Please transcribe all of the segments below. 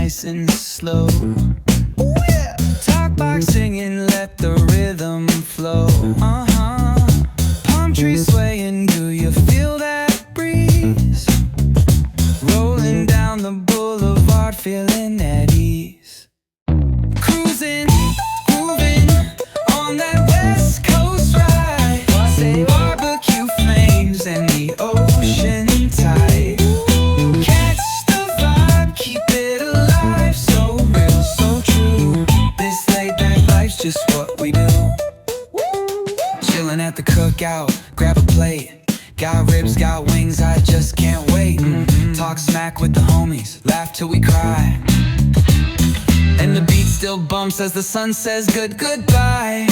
nice and slow. Ooh, yeah. Talk boxing and let the rhythm flow. Palm trees swaying, do you feel that breeze? Rolling down the boulevard, feeling at ease. Cruising, grooving on that West Coast ride. Say barbecue flames and the ocean tide. Catch the vibe, keep it alive. So real, so true. This laid back life's just what we do. Chillin' at the cookout, grab a plate. Got ribs, got wings, I just can't wait. Talk smack with the homies, laugh till we cry. And the beat still bumps as the sun says goodbye.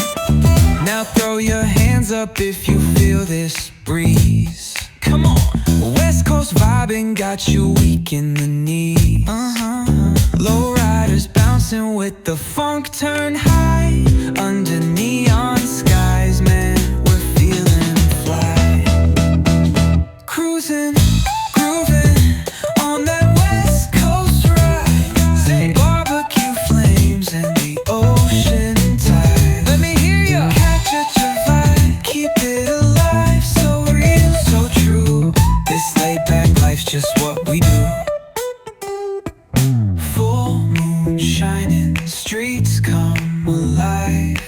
Now throw your hands up if you feel this breeze. Come on. West Coast vibing got you weak in the knees. Low riders bouncing with the funk turn high. Under neon skies, man, we're feeling fly. Cruising, grooving on that West Coast ride. Say barbecue flames and the ocean tide. Let me hear ya. Catch your vibe, keep it alive. So real, so true. This laid back life's just what we do. Full moon shining, streets come alive.